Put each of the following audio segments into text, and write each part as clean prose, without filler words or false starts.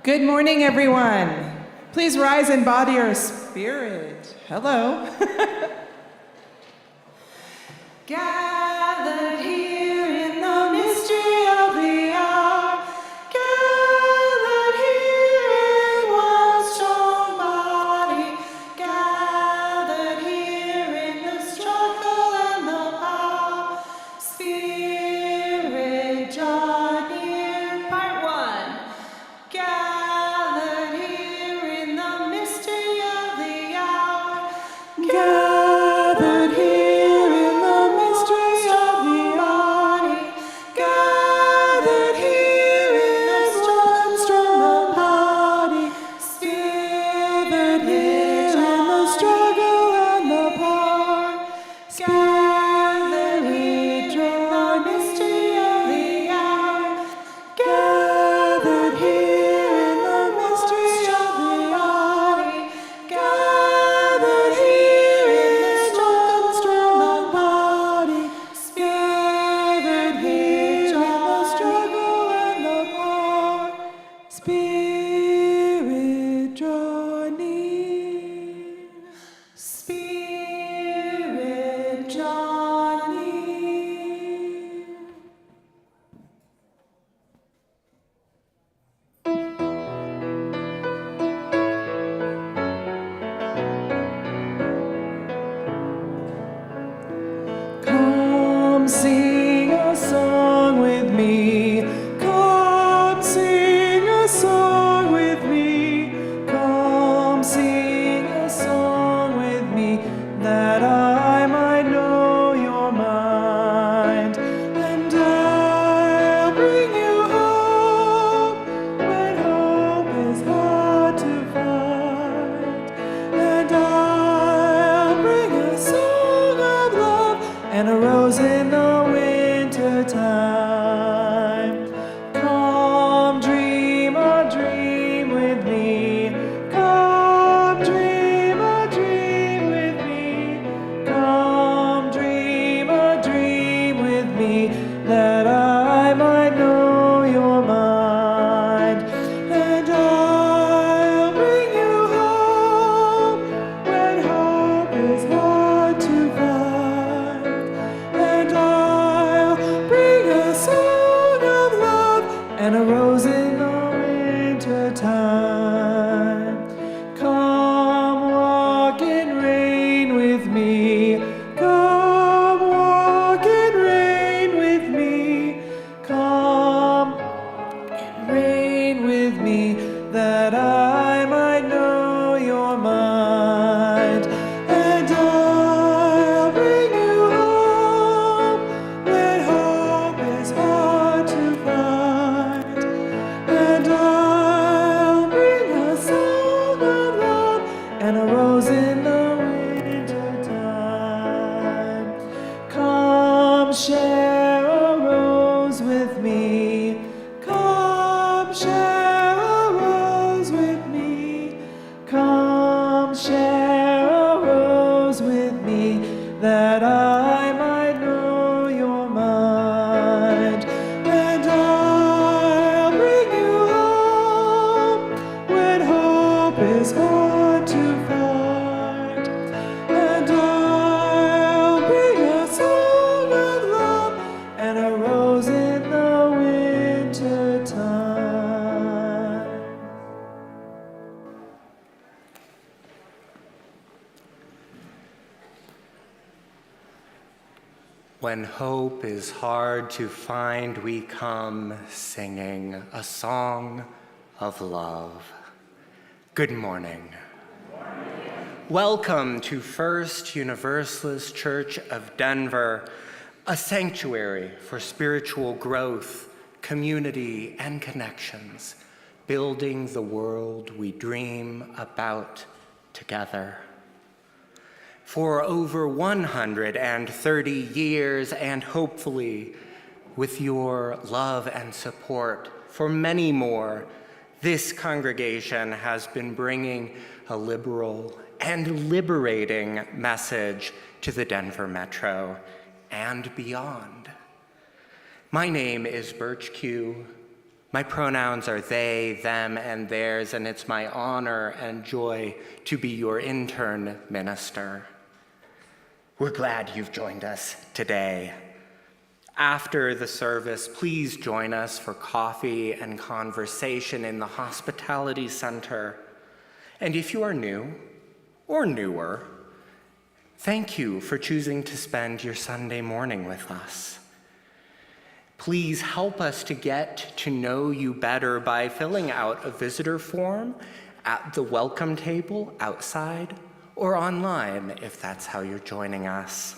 Good morning, everyone. Please rise and body your spirit. Hello. Gathered here in the mystery of the hour, gathered here in one strong body, gathered here in the struggle and the power. Spirit, draw near. Part 1. Gathered here in the mystery of the hour, gathered here in the mystery of the hour, gathered here in one strong body, gathered here in the struggle and the power, gathered here in the mystery of the hour, gathered here in the mystery of the hour, gathered here in one strong body, gathered here in the struggle and the power. Spirit, draw near. Spirit, draw near. Come sing a song with me. Come sing a song with me. Come sing a song with me, that I might know your mind. And I'll bring you hope when hope is hard to find. And I'll bring a song of love and a rose in the winter time. Come dream a dream with me. Come dream a dream with me. Come dream a dream with me, that I might know your mind. And I'll bring you hope when hope is hard to find. And I'll bring a song of love and a rose in the winter time. Come walk in rain with me. Come walk in rain with me. Come rain with me, that I might know your mind. And I'll bring you hope when hope is hard to find. And I'll bring a song of love and a rose in the winter time. Come share a rose with me. Come share a rose with me. Come share a rose with me, that I might know your mind. And I'll bring you hope when hope is hard to find. And I'll bring a song of love and a rose in the winter time. When hope is hard to find, we come singing a song of love. Good morning. Welcome to First Universalist Church of Denver, a sanctuary for spiritual growth, community, and connections, building the world we dream about together. For over 130 years, and hopefully with your love and support for many more, this congregation has been bringing a liberal and liberating message to the Denver Metro and beyond. My name is Birch Q. My pronouns are they, them, and theirs, and it's my honor and joy to be your intern minister. We're glad you've joined us today. After the service, please join us for coffee and conversation in the Hospitality Center. And if you are new or newer, thank you for choosing to spend your Sunday morning with us. Please help us to get to know you better by filling out a visitor form at the welcome table outside or online if that's how you're joining us.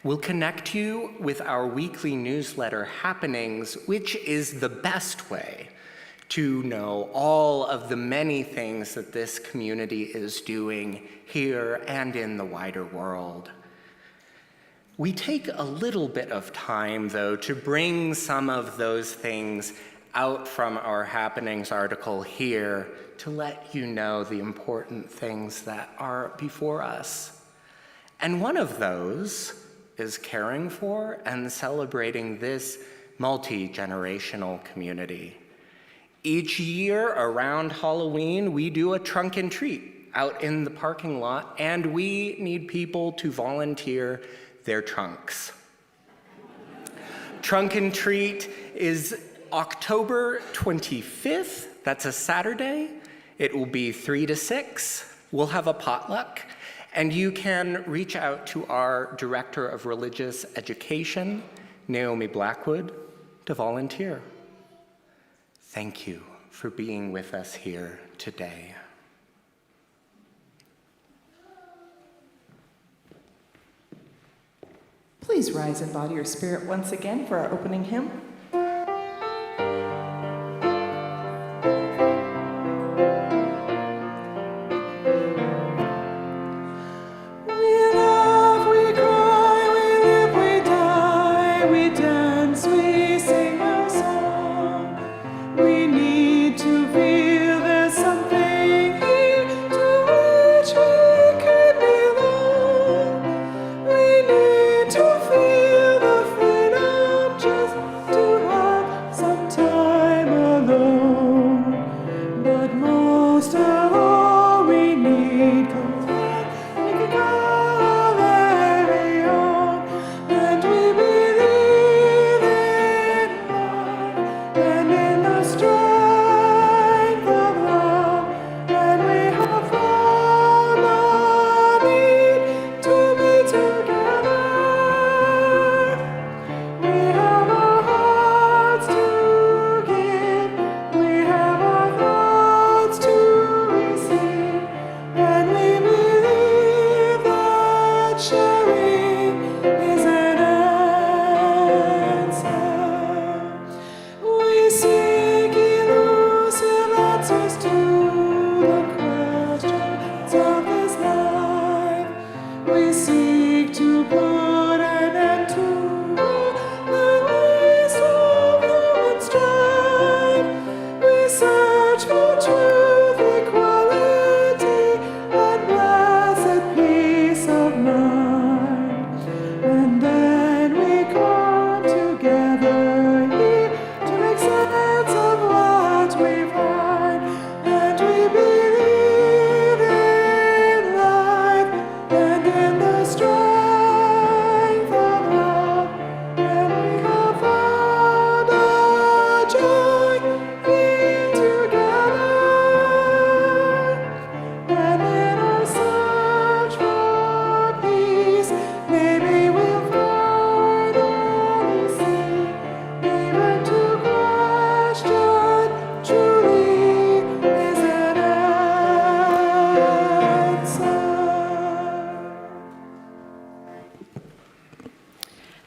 We'll connect you with our weekly newsletter Happenings, which is the best way to know all of the many things that this community is doing here and in the wider world. We take a little bit of time, though, to bring some of those things out from our Happenings article here to let you know the important things that are before us. And one of those is caring for and celebrating this multi-generational community. Each year around Halloween, we do a trunk and treat out in the parking lot, and we need people to volunteer their trunks. Trunk and treat is October 25th. That's a Saturday. It will be 3 to 6. We'll have a potluck, and you can reach out to our Director of Religious Education, Naomi Blackwood, to volunteer. Thank you for being with us here today. Please rise in body or spirit once again for our opening hymn.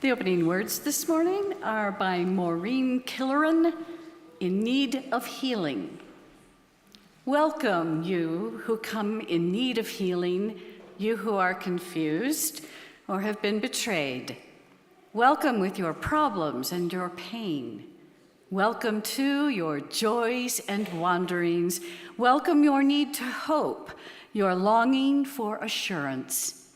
The opening words this morning are by Maureen Killeran, In Need of Healing. Welcome, you who come in need of healing, you who are confused or have been betrayed. Welcome with your problems and your pain. Welcome to your joys and wanderings. Welcome your need to hope, your longing for assurance.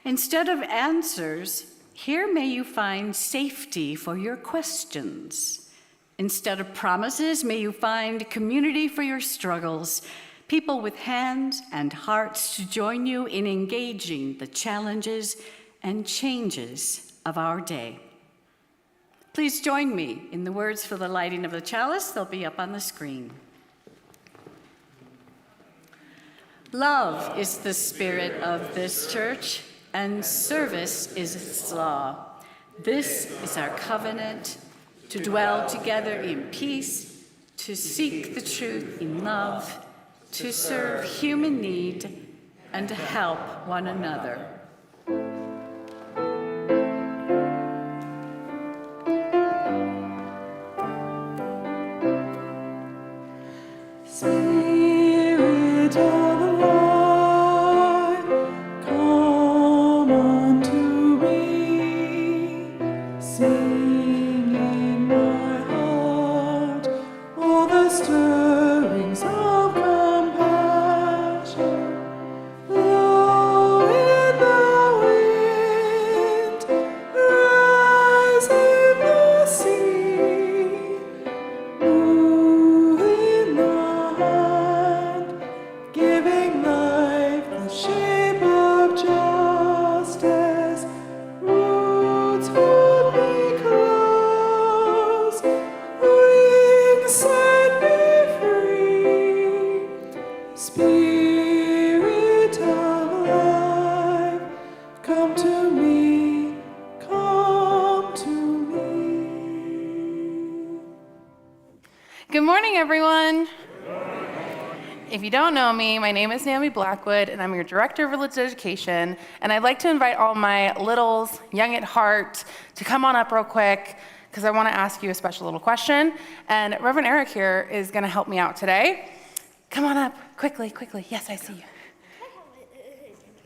Instead of answers, here may you find safety for your questions. Instead of promises, may you find community for your struggles, people with hands and hearts to join you in engaging the challenges and changes of our day. Please join me in the words for the lighting of the chalice. They'll be up on the screen. Love is the spirit of this church, and service is its law. This is our covenant, to dwell together in peace, to seek the truth in love, to serve human need, and to help one another. Spirit of the Lord, come unto me. Sing in my heart all the stirrings of compassion. Blow in the wind, rise in the sea. Move in the hand, giving life the shape of justice. Roots hold me close, wings set me free. Spirit of life, come to me, come to me. Good morning, everyone. If you don't know me, my name is Naomi Blackwood, and I'm your Director of Religious Education, and I'd like to invite all my littles, young at heart, to come on up real quick, because I want to ask you a special little question, and Reverend Eric here is going to help me out today. Come on up, quickly, quickly. Yes, I see you.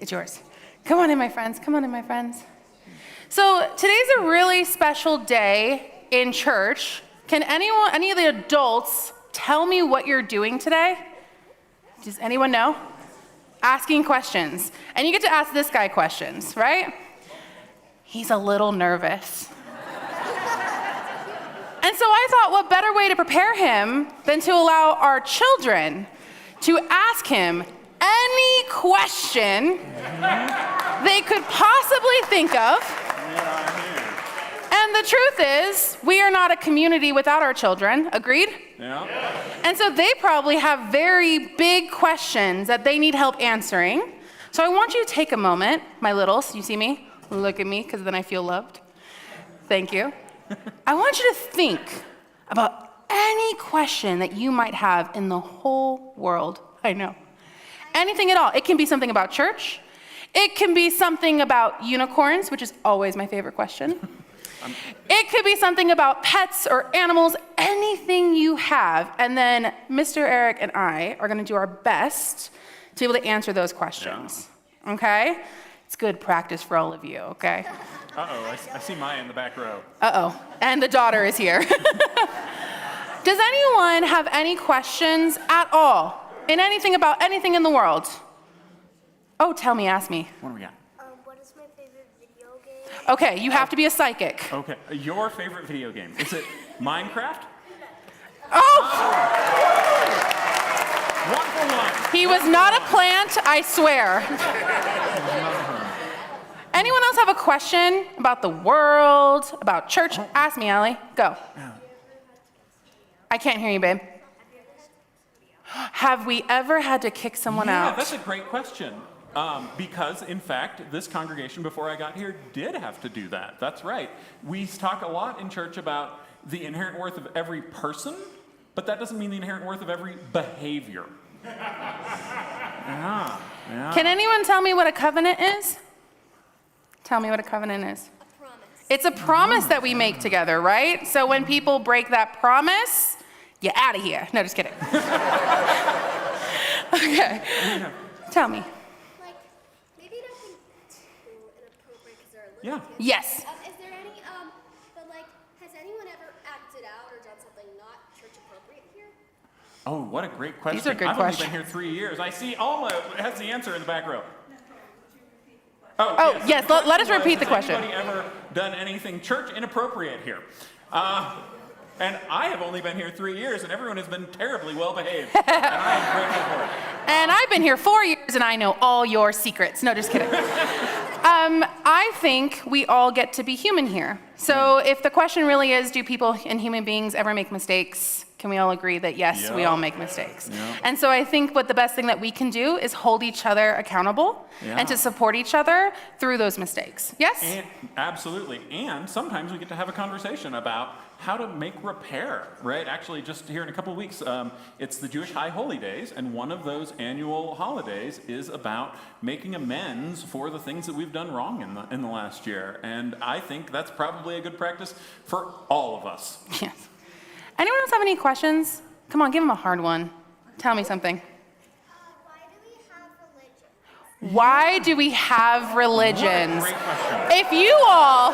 It's yours. Come on in, my friends. Come on in, my friends. So today's a really special day in church. Can any of the adults tell me what you're doing today? Does anyone know? Asking questions. And you get to ask this guy questions, right? He's a little nervous. And so I thought, what better way to prepare him than to allow our children to ask him any question they could possibly think of. And the truth is, we are not a community without our children, agreed? Yeah. And so they probably have very big questions that they need help answering. So I want you to take a moment, my littles, you see me? Look at me, because then I feel loved. Thank you. I want you to think about any question that you might have in the whole world. I know. Anything at all. It can be something about church. It can be something about unicorns, which is always my favorite question. It could be something about pets or animals, anything you have. And then Mr. Eric and I are going to do our best to be able to answer those questions. Yeah. Okay? It's good practice for all of you, okay? Uh-oh, I see Maya in the back row. Uh-oh, and the daughter is here. Does anyone have any questions at all in anything about anything in the world? Oh, tell me, ask me. What do we got? What is my favorite video game? Okay, you have to be a psychic. Okay, your favorite video game. Is it Minecraft? Oh! 1 for 1. He was not a plant, I swear. Anyone else have a question about the world, about church? Ask me, Allie. Go. I can't hear you, babe. Have we ever had to kick someone out? Yeah, that's a great question. Because, in fact, this congregation before I got here did have to do that. That's right. We talk a lot in church about the inherent worth of every person, but that doesn't mean the inherent worth of every behavior. Yeah. Can anyone tell me what a covenant is? Tell me what a covenant is. A promise. It's a promise that we make together, right? So when people break that promise, you're out of here. No, just kidding. Okay. Tell me. Like, maybe nothing too inappropriate because they're little Yeah. kids. Yes. Is there any, but like, has anyone ever acted out or done something not church appropriate here? Oh, what a great question. These are good I've questions. only been here 3 years. I see Alma has the answer in the back row. Oh, yes, let us repeat the Has question. anybody ever done anything church inappropriate here? And I have only been here 3 years, and everyone has been terribly well behaved. And I am grateful for it. And I've been here 4 years and I know all your secrets. No, just kidding. I think we all get to be human here. So if the question really is, do people and human beings ever make mistakes? Can we all agree that yes, we all make mistakes? Yeah. And so I think what the best thing that we can do is hold each other accountable and to support each other through those mistakes. Yes? And, absolutely. And sometimes we get to have a conversation about how to make repair, right? Actually, just here in a couple of weeks, it's the Jewish High Holy Days, and one of those annual holidays is about making amends for the things that we've done wrong in the last year. And I think that's probably a good practice for all of us. Yes. Anyone else have any questions? Come on, give them a hard one. Tell me something. Why do we have religion? Why do we have religions? Great question. If you all,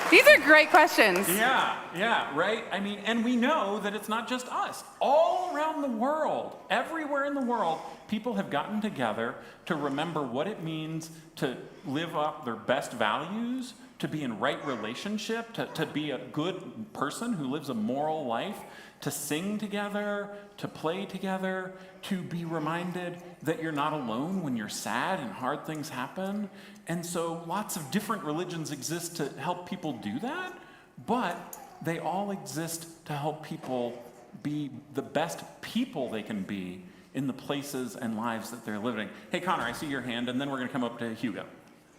these are great questions. Yeah, right? I mean, and we know that it's not just us. All around the world, everywhere in the world, people have gotten together to remember what it means to live up their best values, to be in right relationship, to be a good person who lives a moral life, to sing together, to play together, to be reminded that you're not alone when you're sad and hard things happen. And so lots of different religions exist to help people do that, but they all exist to help people be the best people they can be in the places and lives that they're living. Hey, Connor, I see your hand, and then we're going to come up to Hugo.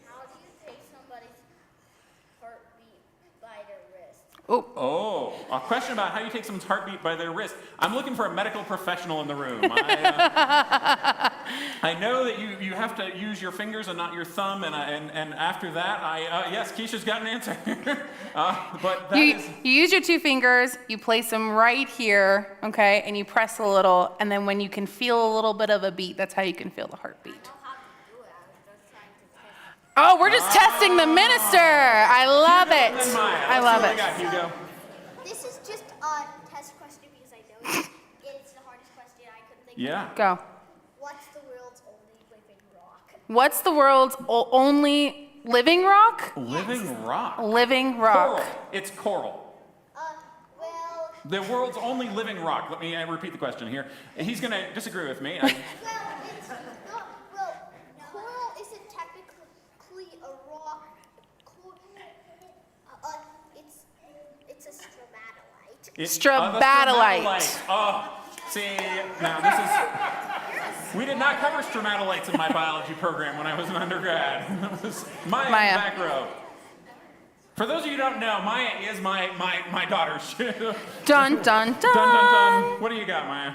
How do you take somebody's heartbeat by their wrist? Oh, a question about how you take someone's heartbeat by their wrist. I'm looking for a medical professional in the room. I know that you have to use your fingers and not your thumb, and after that, yes, Keisha's got an answer. But that You is... use your 2 fingers, you place them right here, okay, and you press a little, and then when you can feel a little bit of a beat, that's how you can feel the heartbeat. Oh, we're just testing the minister. I love it. Then Maya, I let's love see it. what we got, Hugo. This is just a test question because I know it's the hardest question I could think Yeah. Go. What's the world's only living rock? What's the world's only living rock? Living rock. Living rock. Coral. It's coral. Well, The world's only living rock. Let me repeat the question here. He's going to disagree with me. it's not. Well, coral isn't technically a rock. It's a stromatolite. Stromatolite. Oh, see, now this is... We did not cover stromatolites in my biology program when I was an undergrad. It was Maya in the Maya. back row. For those of you who don't know, Maya is my daughter. Dun, dun, dun. Dun, dun, dun. What do you got, Maya?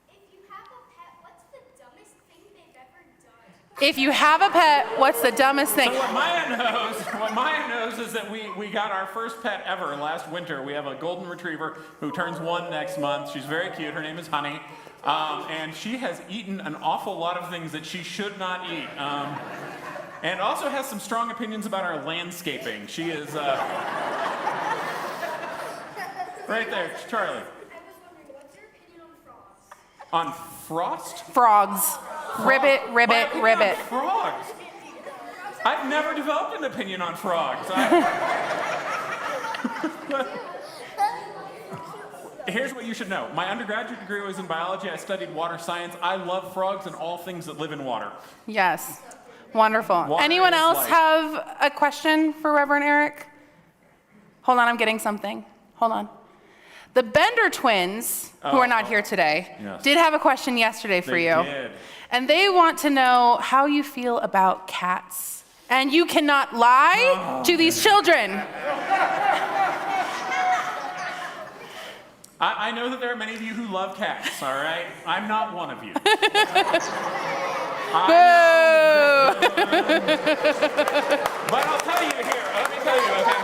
If you have a pet, what's the dumbest thing they've ever done? If you have a pet, what's the dumbest thing? So what Maya knows is that we got our first pet ever last winter. We have a golden retriever who turns 1 next month. She's very cute. Her name is Honey. And she has eaten an awful lot of things that she should not eat. And also has some strong opinions about our landscaping. She is right there, Charlie. I was wondering, what's your opinion on frogs? On frost? Frogs. Ribbit, My ribbit, opinion ribbit. on frogs. I've never developed an opinion on frogs. Here's what you should know. My undergraduate degree was in biology. I studied water science. I love frogs and all things that live in water. Yes. Wonderful. Water Anyone is else life. have a question for Reverend Eric? Hold on, I'm getting something. Hold on. The Bender twins, who are not here today, Yes. did have a question yesterday for They you. did. And they want to know how you feel about cats. And you cannot lie to these children. I know that there are many of you who love cats, all right? I'm not one of you. Boo! But I'll tell you here, let me tell you, okay?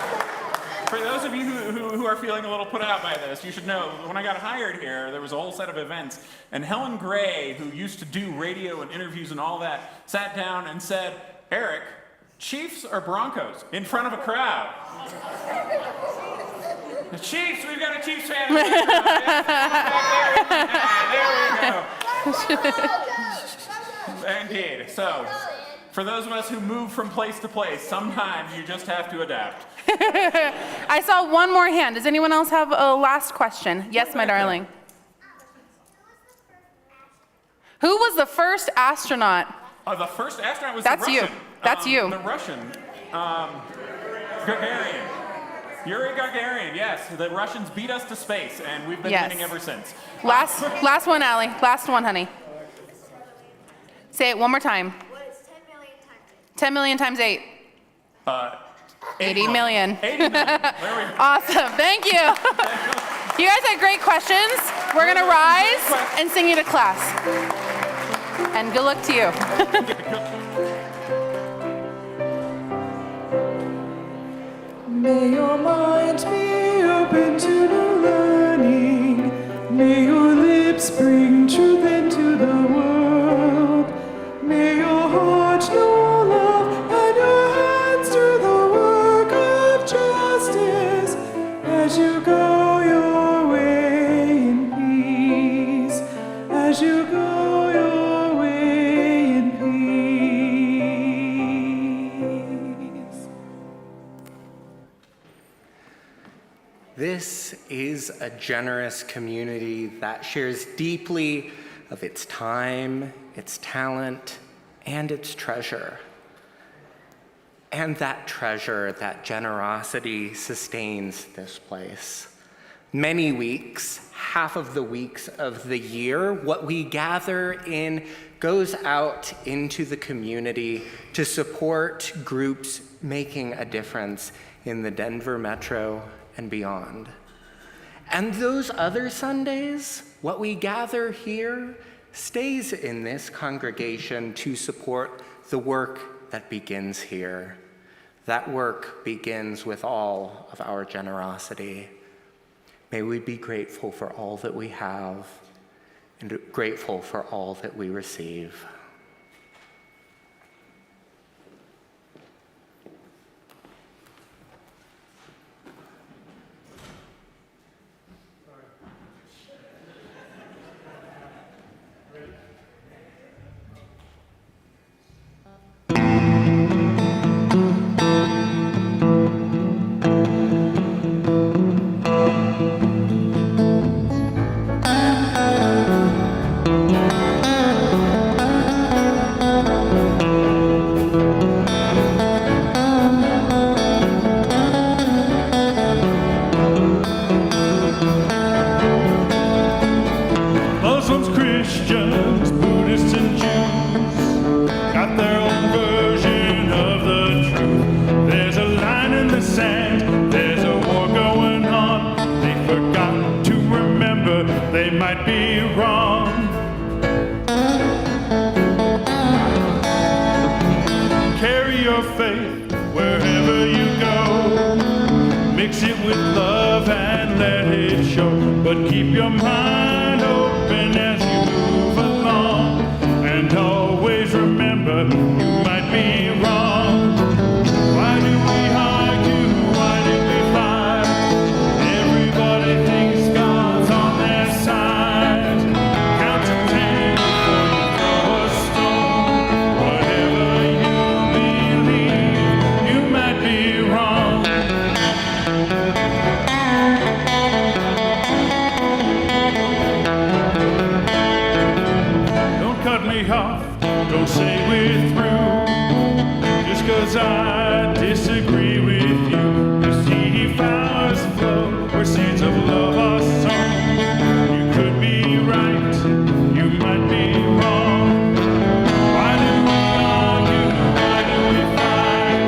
For those of you who are feeling a little put out by this, you should know, when I got hired here, there was a whole set of events, and Helen Gray, who used to do radio and interviews and all that, sat down and said, Eric, Chiefs or Broncos? In front of a crowd. The Chiefs, we've got a Chiefs fan. There we go. Indeed. So, For those of us who move from place to place, sometimes you just have to adapt. I saw one more hand. Does anyone else have a last question? Yes, my darling. Who was the first astronaut? The first astronaut was That's the you. Russian. That's you. The Russian. Gagarin. Yuri Gagarin, yes. The Russians beat us to space, and we've been Yes. winning ever since. Last one, Allie. Last one, honey. Say it one more time. What is 10 million times 10 million times 8. 80 million. 80 million. There we go. Awesome. Thank you. You guys had great questions. We're going to rise and sing you to class. And good luck to you. May your mind be open to new learning. May your lips bring truth into the world. May your heart know love and your hands do the work of justice as you go your way in peace. As you go your way in peace. This is a generous community that shares deeply of its time, its talent, and its treasure. And that treasure, that generosity, sustains this place. Many weeks, half of the weeks of the year, what we gather in goes out into the community to support groups making a difference in the Denver metro and beyond. And those other Sundays, what we gather here stays in this congregation to support the work that begins here. That work begins with all of our generosity. May we be grateful for all that we have and grateful for all that we receive. Muslims, Christians, Buddhists, and Jews got their own version of the truth. There's a line in the sand, there's a war going on. They forgot to remember they might be wrong. Carry your faith wherever you go. Mix it with love and let it show. But keep your mind open as you move along. And always remember, you might be wrong. Why do we argue? Why do we fight? Everybody thinks God's on their side. Count to 10 before you throw a stone. Whatever you believe, you might be wrong. Don't cut me off, don't say we're through. Just 'cause I disagree with you. You see flowers flow where seeds of love are sown. You could be right, you might be wrong. Why do we argue? Why do we fight?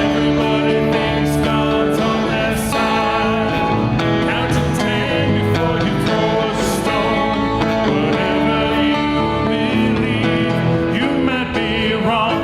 Everybody thinks God's on their side. Count to 10 before you throw a stone. Whatever you believe, you might be wrong.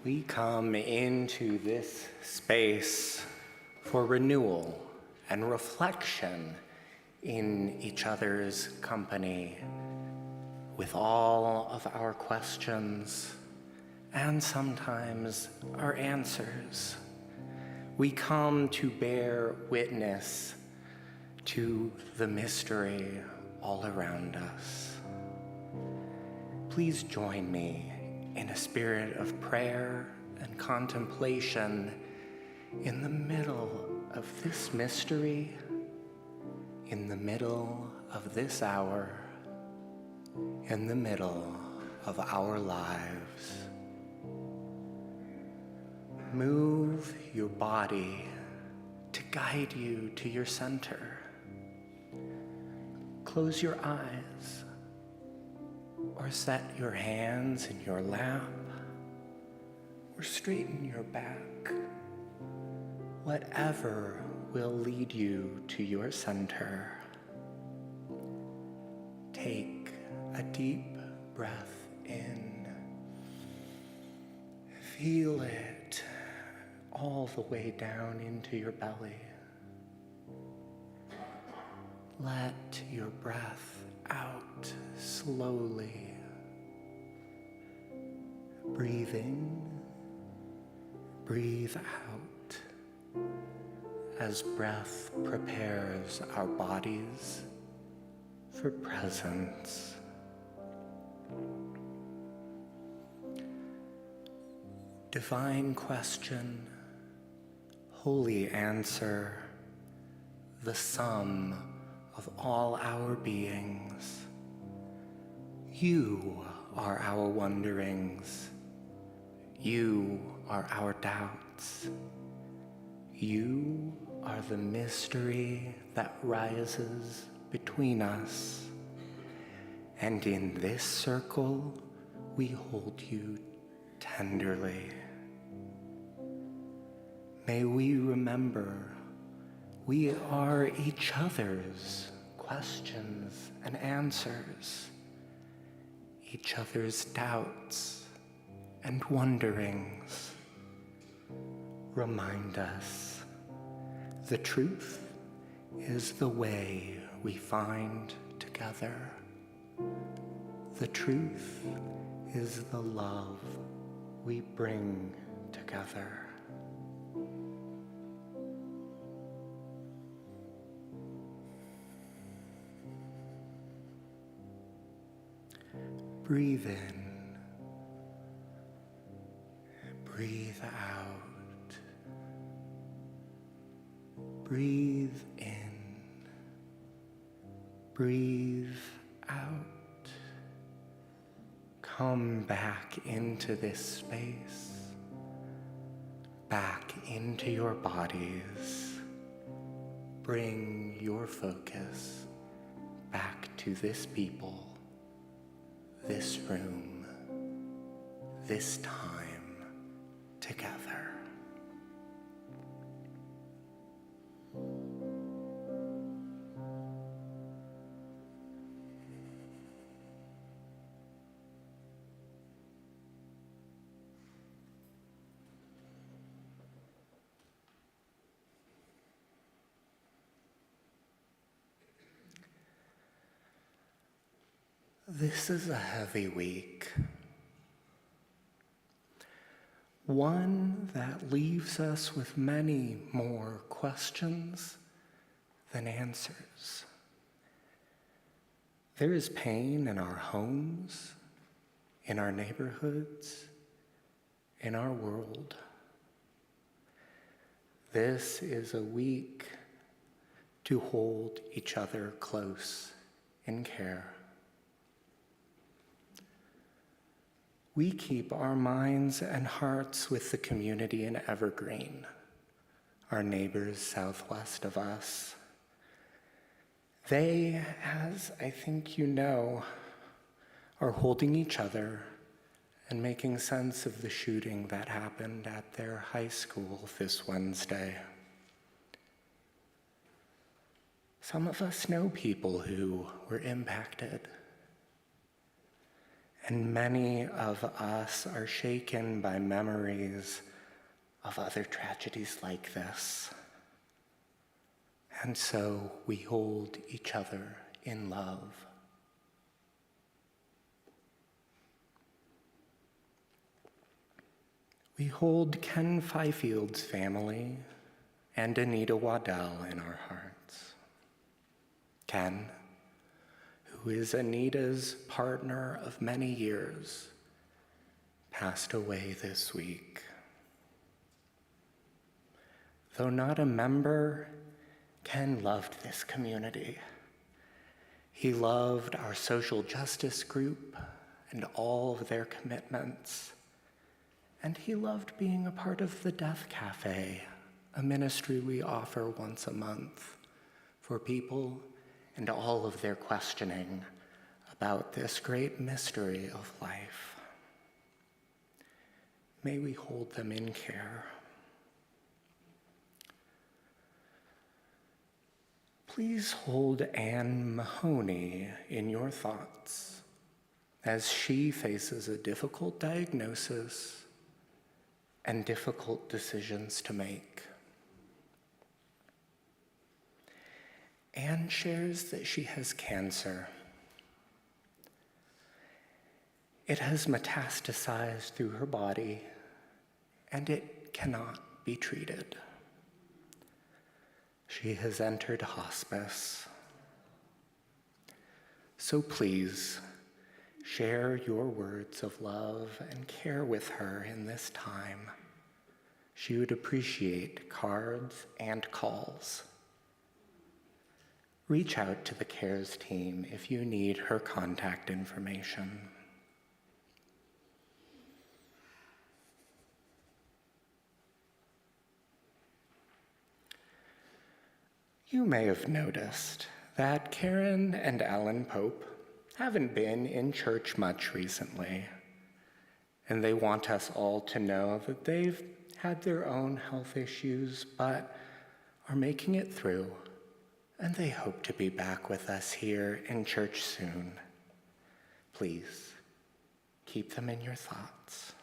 We come into this space for renewal and reflection in each other's company with all of our questions and sometimes our answers. We come to bear witness to the mystery all around us. Please join me in a spirit of prayer and contemplation in the middle of this mystery, in the middle of this hour, in the middle of our lives. Move your body to guide you to your center. Close your eyes or set your hands in your lap or straighten your back. Whatever will lead you to your center. Take a deep breath in. Feel it all the way down into your belly. Let your breath out slowly. Breathe in, breathe out, as breath prepares our bodies for presence. Divine question, holy answer, the sum of all our beings. You are our wonderings. You are our doubts. You are the mystery that rises between us. And in this circle, we hold you tenderly. May we remember we are each other's questions and answers, each other's doubts and wonderings. Remind us, the truth is the way we find together. The truth is the love we bring together. Breathe in, breathe out, breathe in, breathe out. Come back into this space, back into your bodies. Bring your focus back to this people, this room, this time together. This is a heavy week. One that leaves us with many more questions than answers. There is pain in our homes, in our neighborhoods, in our world. This is a week to hold each other close in care. We keep our minds and hearts with the community in Evergreen, our neighbors southwest of us. They, as I think you know, are holding each other and making sense of the shooting that happened at their high school this Wednesday. Some of us know people who were impacted. And many of us are shaken by memories of other tragedies like this. And so we hold each other in love. We hold Ken Fyfield's family and Anita Waddell in our hearts. Ken, who is Anita's partner of many years, passed away this week. Though not a member, Ken loved this community. He loved our social justice group and all of their commitments. And he loved being a part of the Death Cafe, a ministry we offer once a month for people and all of their questioning about this great mystery of life. May we hold them in care. Please hold Anne Mahoney in your thoughts as she faces a difficult diagnosis and difficult decisions to make. Anne shares that she has cancer. It has metastasized through her body, and it cannot be treated. She has entered hospice. So please, share your words of love and care with her in this time. She would appreciate cards and calls. Reach out to the CARES team if you need her contact information. You may have noticed that Karen and Alan Pope haven't been in church much recently, and they want us all to know that they've had their own health issues, but are making it through, and they hope to be back with us here in church soon. Please, keep them in your thoughts.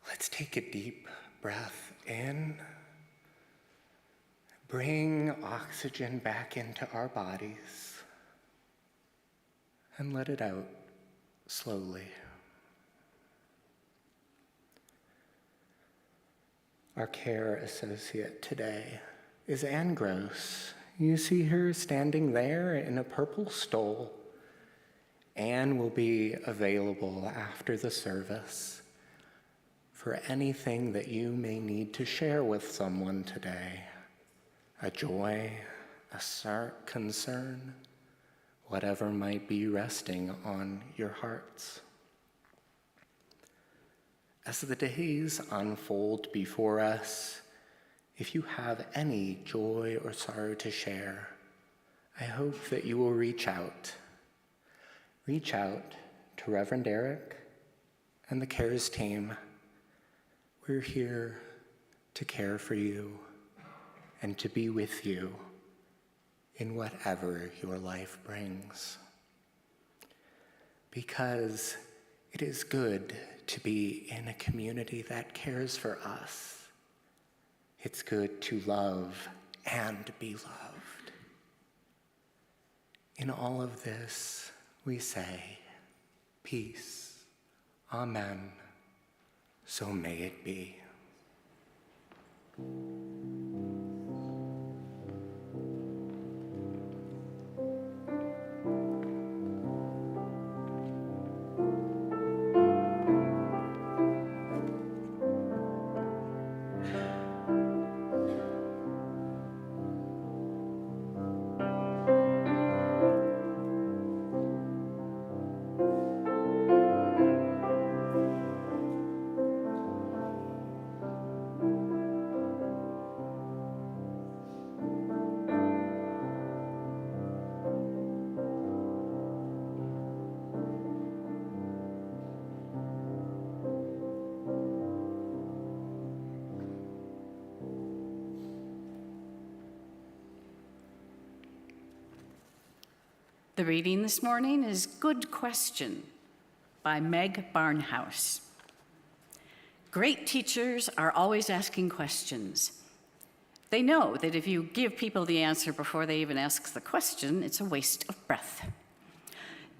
Let's take a deep breath in. Bring oxygen back into our bodies and let it out slowly. Our care associate today is Anne Gross. You see her standing there in a purple stole. Anne will be available after the service for anything that you may need to share with someone today. A joy, a concern, whatever might be resting on your hearts. As the days unfold before us, if you have any joy or sorrow to share, I hope that you will reach out. Reach out to Reverend Eric and the CARES team. We're here to care for you and to be with you in whatever your life brings. Because it is good to be in a community that cares for us. It's good to love and be loved. In all of this, we say, peace, amen, so may it be. The reading this morning is Good Question by Meg Barnhouse. Great teachers are always asking questions. They know that if you give people the answer before they even ask the question, it's a waste of breath.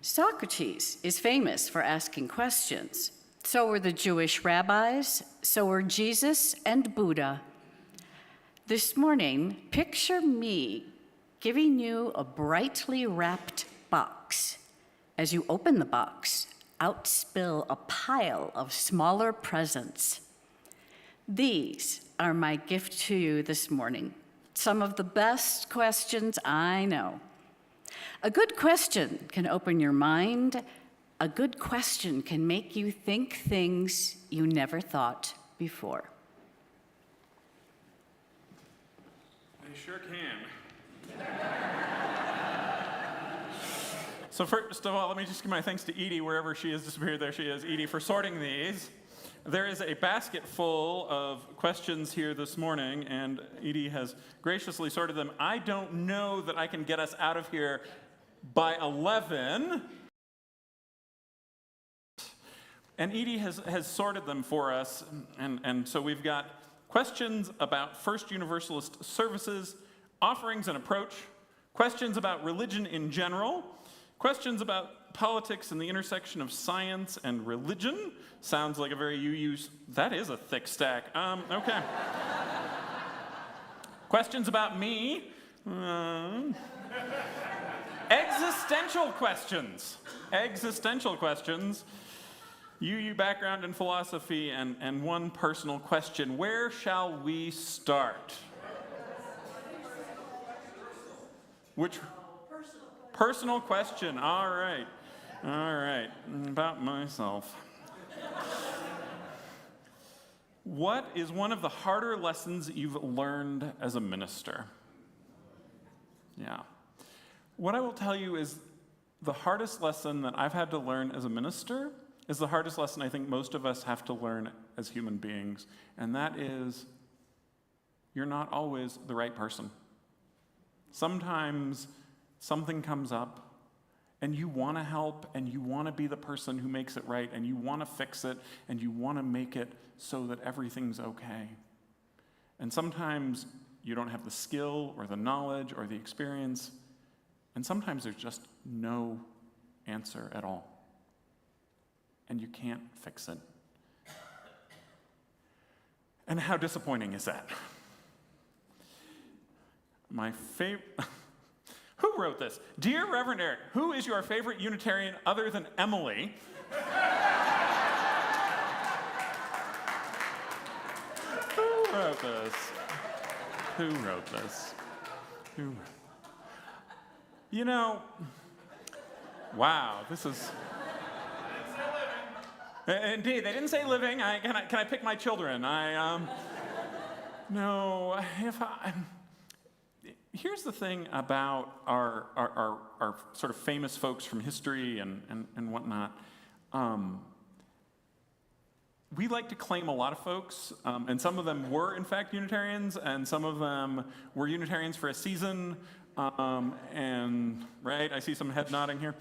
Socrates is famous for asking questions. So were the Jewish rabbis, so were Jesus and Buddha. This morning, picture me giving you a brightly wrapped box. As you open the box, out spill a pile of smaller presents. These are my gift to you this morning. Some of the best questions I know. A good question can open your mind. A good question can make you think things you never thought before. They sure can. So first of all, let me just give my thanks to Edie, wherever she is disappeared. There she is, Edie, for sorting these. There is a basket full of questions here this morning, and Edie has graciously sorted them. I don't know that I can get us out of here by 11. And Edie has sorted them for us, and so we've got questions about First Universalist services, offerings and approach, questions about religion in general, questions about politics and the intersection of science and religion. Sounds like a very that is a thick stack. Okay. Questions about me. Existential questions. Existential questions. UU background in philosophy, and one personal question. Where shall we start? Which? Personal question. All right. All right. About myself. What is one of the harder lessons you've learned as a minister? Yeah. What I will tell you is the hardest lesson that I've had to learn as a minister is the hardest lesson I think most of us have to learn as human beings, and that is you're not always the right person. Sometimes something comes up, and you want to help, and you want to be the person who makes it right, and you want to fix it, and you want to make it so that everything's okay. And sometimes you don't have the skill or the knowledge or the experience, and sometimes there's just no answer at all. And you can't fix it. And how disappointing is that? My favorite... Who wrote this? Dear Reverend Eric, who is your favorite Unitarian other than Emily? Who wrote this? Who wrote this? Who? You know, wow, this is... Indeed, they didn't say living. Can I pick my children? No, here's the thing about our sort of famous folks from history and whatnot. We like to claim a lot of folks, and some of them were, in fact, Unitarians, and some of them were Unitarians for a season, and, right, I see some head nodding here.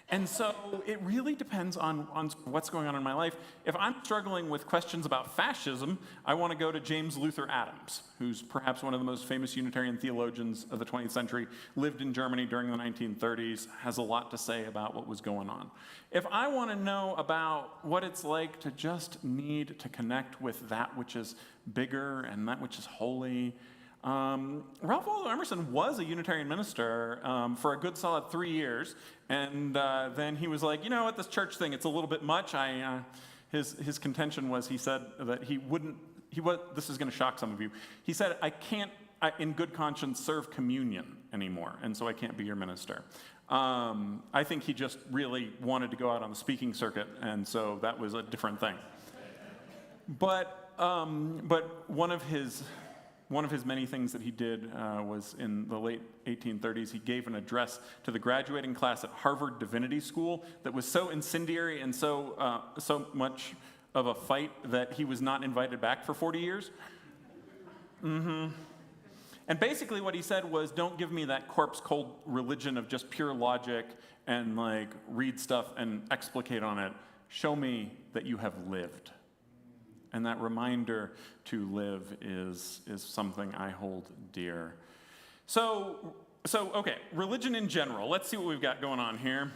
And so it really depends on what's going on in my life. If I'm struggling with questions about fascism, I want to go to James Luther Adams, who's perhaps one of the most famous Unitarian theologians of the 20th century, lived in Germany during the 1930s, has a lot to say about what was going on. If I want to know about what it's like to just need to connect with that which is bigger and that which is holy, Ralph Waldo Emerson was a Unitarian minister for a good solid 3 years, and then he was like, you know what, this church thing, it's a little bit much. His contention was, he said that this is going to shock some of you. He said, I can't, in good conscience, serve communion anymore, and so I can't be your minister. I think he just really wanted to go out on the speaking circuit, and so that was a different thing. But one of his many things that he did was in the late 1830s, he gave an address to the graduating class at Harvard Divinity School that was so incendiary and so much of a fight that he was not invited back for 40 years. And basically what he said was, don't give me that corpse cold religion of just pure logic and like read stuff and explicate on it. Show me that you have lived. And that reminder to live is something I hold dear. So okay, religion in general. Let's see what we've got going on here.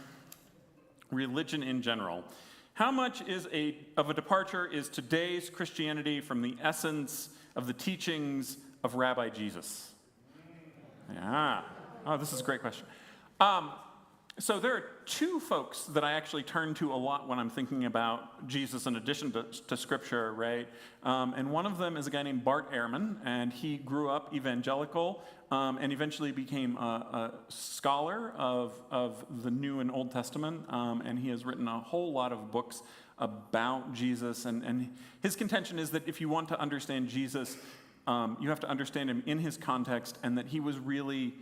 Religion in general. How much of a departure is today's Christianity from the essence of the teachings of Rabbi Jesus? Yeah. Oh, this is a great question. So there are two folks that I actually turn to a lot when I'm thinking about Jesus in addition to Scripture, right? And one of them is a guy named Bart Ehrman, and he grew up evangelical and eventually became a scholar of the New and Old Testament, and he has written a whole lot of books about Jesus. And his contention is that if you want to understand Jesus, you have to understand him in his context, and that he was really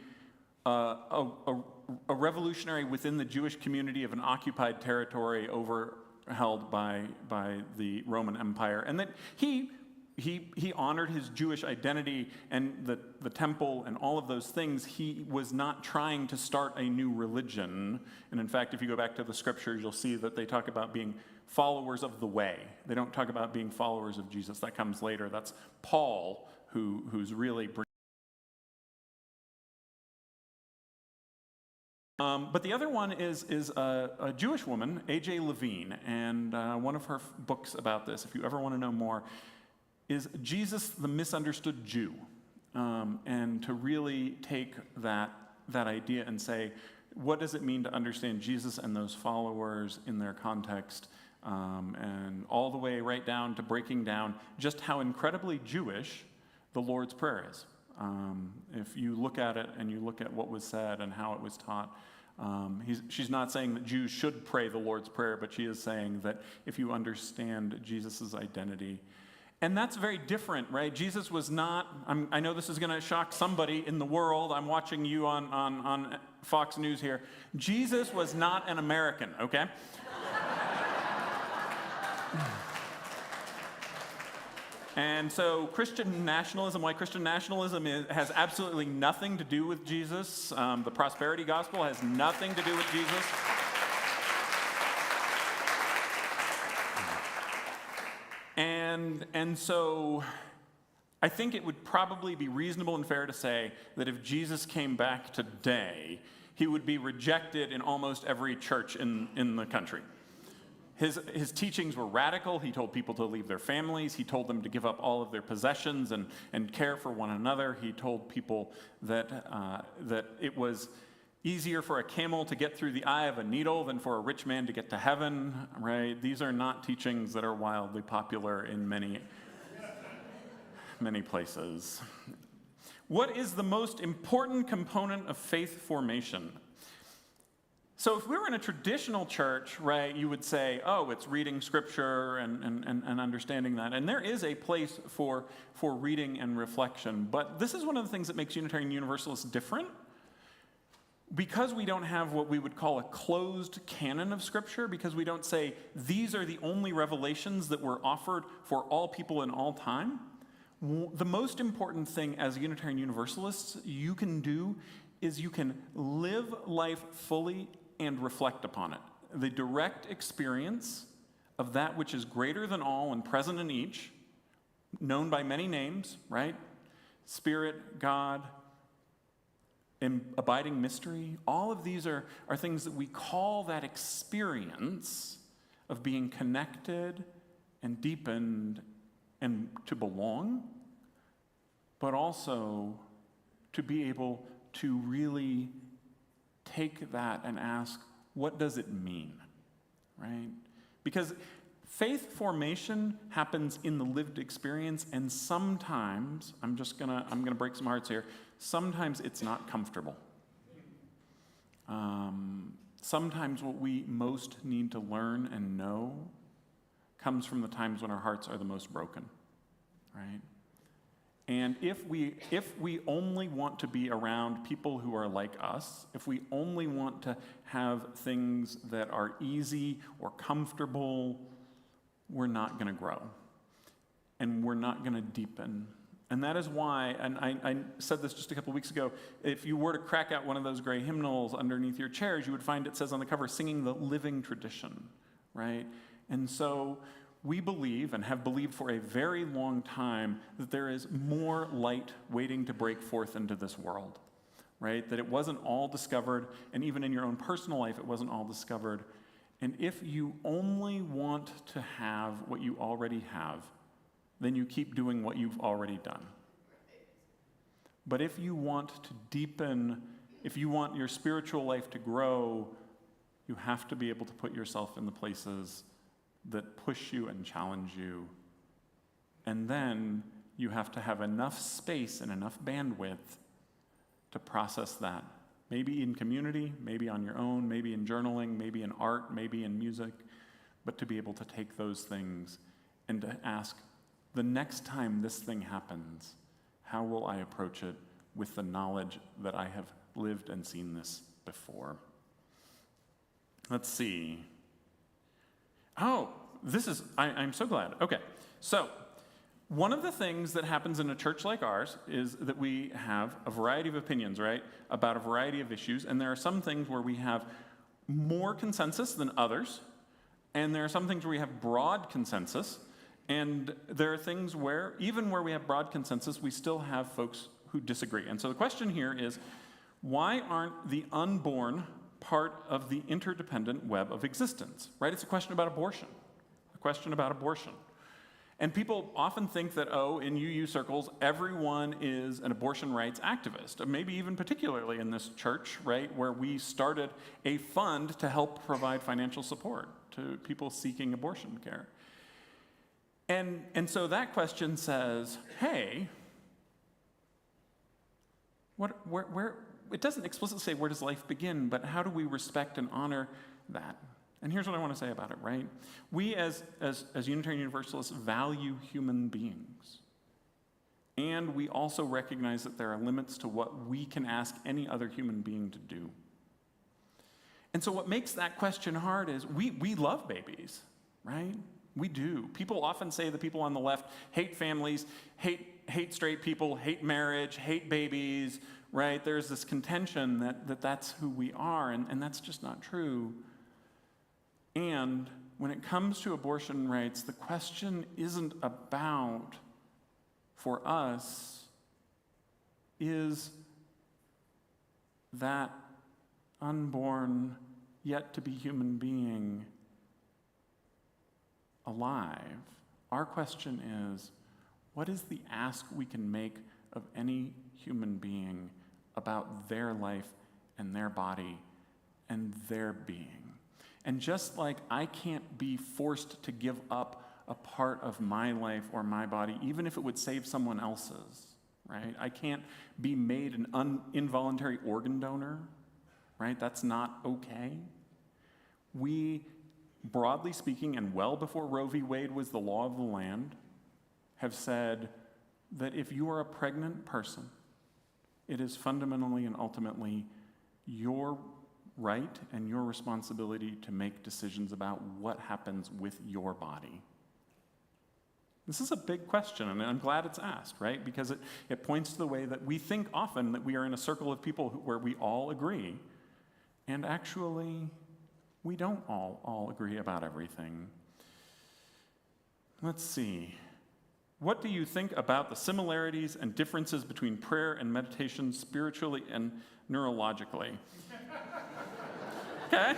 a revolutionary within the Jewish community of an occupied territory held by the Roman Empire, and that he honored his Jewish identity and the temple and all of those things. He was not trying to start a new religion. And in fact, if you go back to the scriptures, you'll see that they talk about being followers of the way. They don't talk about being followers of Jesus. That comes later. That's Paul who's really but the other one is a Jewish woman, A.J. Levine, and one of her books about this, if you ever want to know more, is Jesus the Misunderstood Jew, and to really take that idea and say, what does it mean to understand Jesus and those followers in their context, and all the way right down to breaking down just how incredibly Jewish the Lord's Prayer is. If you look at it and you look at what was said and how it was taught, she's not saying that Jews should pray the Lord's Prayer, but she is saying that if you understand Jesus' identity, and that's very different, right? Jesus was not, I know this is going to shock somebody in the world. I'm watching you on Fox News here. Jesus was not an American, okay? And so Christian nationalism, white Christian nationalism has absolutely nothing to do with Jesus. The prosperity gospel has nothing to do with Jesus. And so I think it would probably be reasonable and fair to say that if Jesus came back today, he would be rejected in almost every church in the country. His teachings were radical. He told people to leave their families. He told them to give up all of their possessions and care for one another. He told people that it was easier for a camel to get through the eye of a needle than for a rich man to get to heaven, right? These are not teachings that are wildly popular in many places. What is the most important component of faith formation? So if we were in a traditional church, right, you would say, oh, it's reading scripture and understanding that. And there is a place for reading and reflection. But this is one of the things that makes Unitarian Universalists different. Because we don't have what we would call a closed canon of scripture, because we don't say these are the only revelations that were offered for all people in all time, the most important thing as Unitarian Universalists you can do is you can live life fully and reflect upon it. The direct experience of that which is greater than all and present in each, known by many names, right? Spirit, God, and abiding mystery. All of these are things that we call that experience of being connected and deepened and to belong, but also to be able to really take that and ask, what does it mean, right? Because faith formation happens in the lived experience, and sometimes, I'm gonna break some hearts here, sometimes it's not comfortable. Sometimes what we most need to learn and know comes from the times when our hearts are the most broken, right? And if we only want to be around people who are like us, if we only want to have things that are easy or comfortable, we're not going to grow. And we're not going to deepen. And that is why, and I said this just a couple weeks ago, if you were to crack out one of those gray hymnals underneath your chairs, you would find it says on the cover, singing the living tradition, right? And so we believe, and have believed for a very long time, that there is more light waiting to break forth into this world, right? That it wasn't all discovered, and even in your own personal life, it wasn't all discovered. And if you only want to have what you already have, then you keep doing what you've already done. But if you want to deepen, if you want your spiritual life to grow, you have to be able to put yourself in the places that push you and challenge you. And then you have to have enough space and enough bandwidth to process that. Maybe in community, maybe on your own, maybe in journaling, maybe in art, maybe in music, but to be able to take those things and to ask, the next time this thing happens, how will I approach it with the knowledge that I have lived and seen this before? Let's see. Oh, I'm so glad. Okay, so one of the things that happens in a church like ours is that we have a variety of opinions, right, about a variety of issues, and there are some things where we have more consensus than others, and there are some things where we have broad consensus, and there are things where, even where we have broad consensus, we still have folks who disagree. And so the question here is, why aren't the unborn part of the interdependent web of existence, right? It's a question about abortion, And people often think that, in UU circles, everyone is an abortion rights activist, maybe even particularly in this church, right, where we started a fund to help provide financial support to people seeking abortion care. And so that question says, hey, where it doesn't explicitly say where does life begin, but how do we respect and honor that? And here's what I want to say about it, right? We as Unitarian Universalists value human beings. And we also recognize that there are limits to what we can ask any other human being to do. And so what makes that question hard is we love babies, right? We do. People often say the people on the left hate families, hate straight people, hate marriage, hate babies, right? There's this contention that that's who we are, and that's just not true. And when it comes to abortion rights, the question isn't about, for us, is that unborn, yet to be human being alive? Our question is, what is the ask we can make of any human being about their life and their body and their being? And just like I can't be forced to give up a part of my life or my body, even if it would save someone else's, right? I can't be made an involuntary organ donor, right? That's not okay. We, broadly speaking, and well before Roe v. Wade was the law of the land, have said that if you are a pregnant person, it is fundamentally and ultimately your right and your responsibility to make decisions about what happens with your body. This is a big question, and I'm glad it's asked, right? Because it points to the way that we think often that we are in a circle of people where we all agree, and actually, we don't all agree about everything. Let's see. What do you think about the similarities and differences between prayer and meditation spiritually and neurologically? Okay.